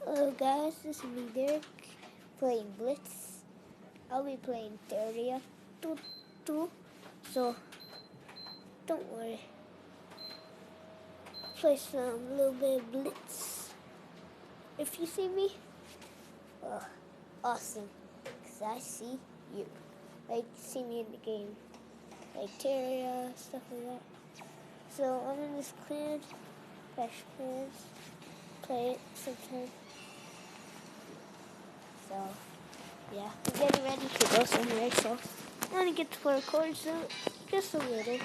Hello guys, this is me Derek playing Blitz. I'll be playing Terraria 2, so don't worry. Play some little bit of Blitz. If you see me, awesome, because I see you. Like, see me in the game, like Terraria, stuff like that. So I'm in this clan, Crash Clans, play it sometime. So, yeah, I'm getting ready to go somewhere, so I want to get to record so just a little.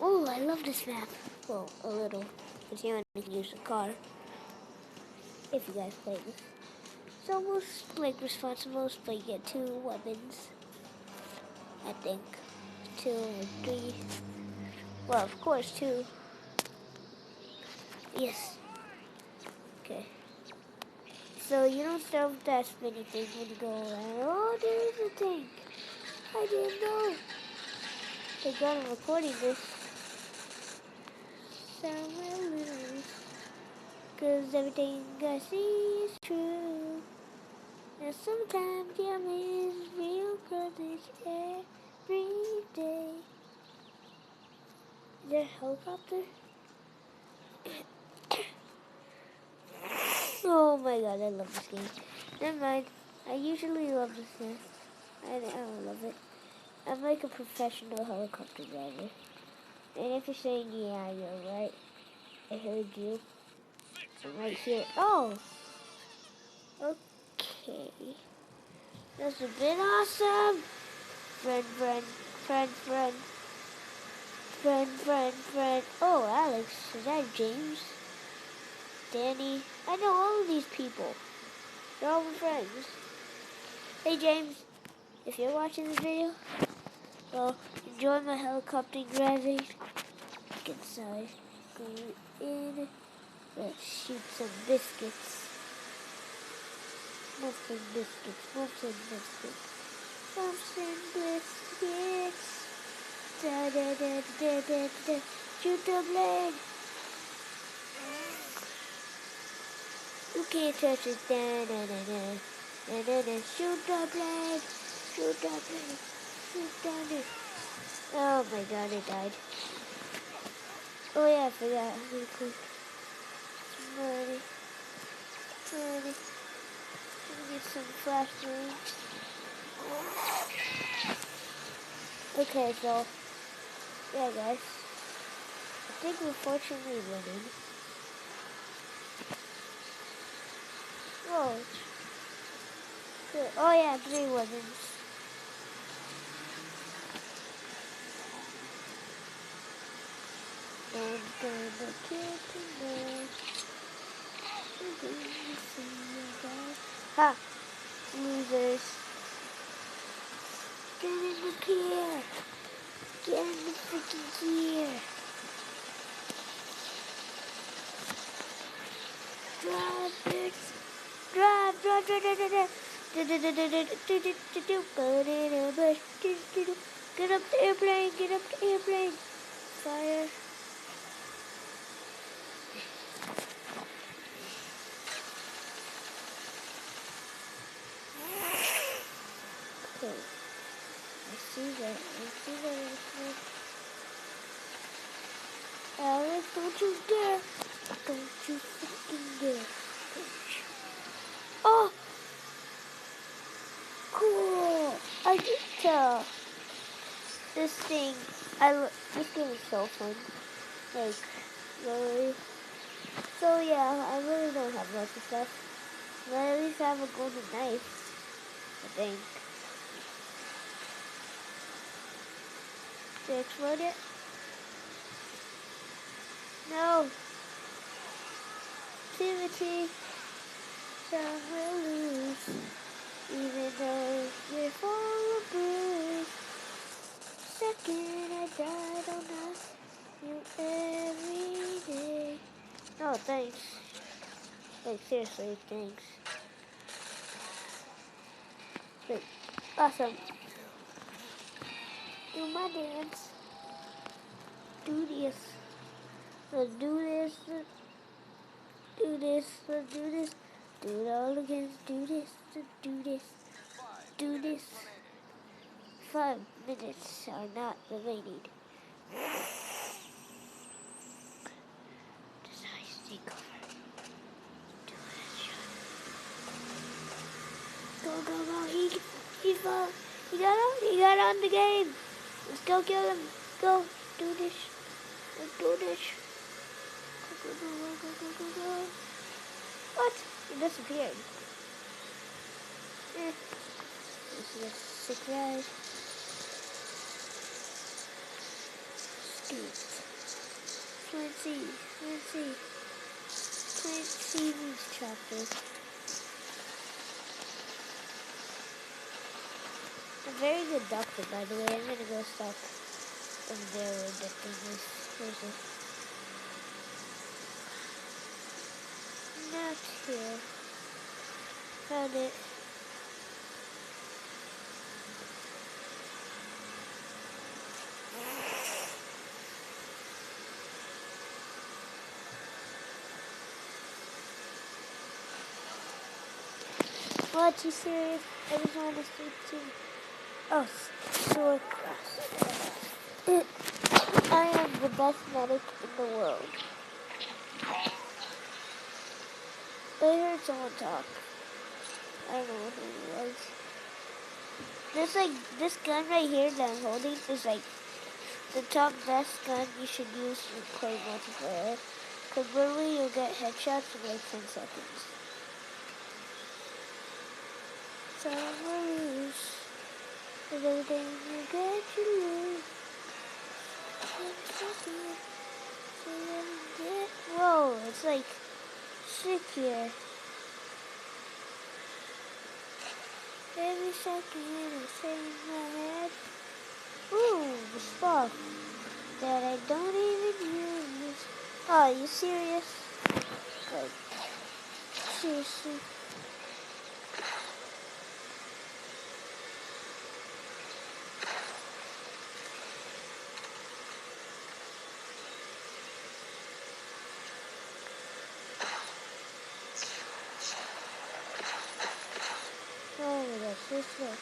Oh, I love this map. Well, a little, because you only can use the car if you guys play this. It's almost like Responsibles, but you get 2 weapons, I think. 2 or 3. Well, of course, 2. Yes. Okay. So you don't start with that spinny thing when you go around. Oh, there's a tank. I didn't know. Thank God I'm recording this. Somewhere loose. Cause everything I see is true. And sometimes your is real cause it's every day. Is there a helicopter? Oh my god, I love this game. Never mind. I usually love this game. I don't love it. I'm like a professional helicopter driver. And if you're saying, yeah, you're right. I heard you. I'm right here. Oh! Okay. That's a bit awesome. Friend, friend, friend, friend. Friend, friend, friend. Oh, Alex. Is that James? Danny? I know all of these people. They're all my friends. Hey, James. If you're watching this video, well, enjoy my helicopter driving. Look inside. Go in. Let's shoot some biscuits. Muffin biscuits. Muffin biscuits. Muffin biscuits. Da da da da da da. Shoot the blade. You can't touch it. Da da da da. Da da da. Shoot the blade. Shoot the blade. Shoot the blade. Oh my god, I died. Oh yeah, I forgot. Really cool. Money. Money. Let me get some flashlights. Okay, so yeah, guys. I think we're fortunately winning. Whoa. Good. Oh yeah, 3 weapons. I'm gonna kill tonight. Ha! Losers. Get in the gear. Get in the freaking gear. Drive, bitch. Drive, drive, drive, drive, drive. Go in a bush. Get up the airplane. Get up the airplane. Fire. Okay. I see that. Alex, don't you dare. Don't you freaking dare. Oh! Cool! I can tell. This game is so fun. Like, really. So yeah, I really don't have lots of stuff. But at least I have a golden knife, I think. Did I explode it? No! Timothy, some will lose. Even though we're full of bruise. Second I died on us, you every day. Oh, thanks. Like, seriously, thanks. Wait, awesome. Do my dance. Do this. Let's do this. Do this. Let's do this. Do it all again. Do this. Do this. Do this. 5 minutes are not remaining. Just ice take over. Do it. Go, go, go. He got on. He got on the game. Let's go kill him. Go. Do this. Let's do this. Go, go, go, go, go, go, go. What? He disappeared. This is a sick ride. Scoot. Clancy means chapter. A very good doctor, by the way. I'm gonna go stop over there with the thing is. Where's it? Not here. Found it. What, you serious? I just want to see too. Oh, sword cross. I am the best medic in the world. I heard someone talk. I don't know who it was. This gun right here that I'm holding is like the top best gun you should use to play multiplayer. Because literally you'll get headshots in like 10 seconds. So lose. Cause everything you get, you lose. Whoa, it's like sick here. Every second it's in my head. Ooh, the stuff that I don't even use. Oh, are you serious? Like, seriously. Oh my gosh, this way.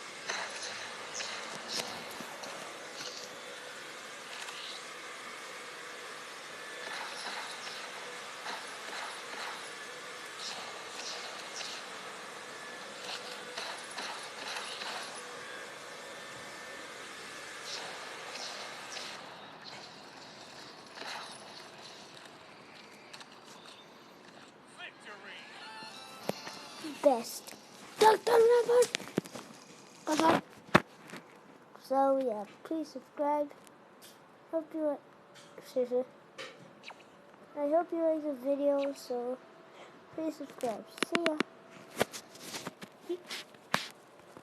Best. Dr. Robert! Okay. So yeah, please subscribe. Hope you like, seriously. I hope you like the video, so please subscribe. See ya.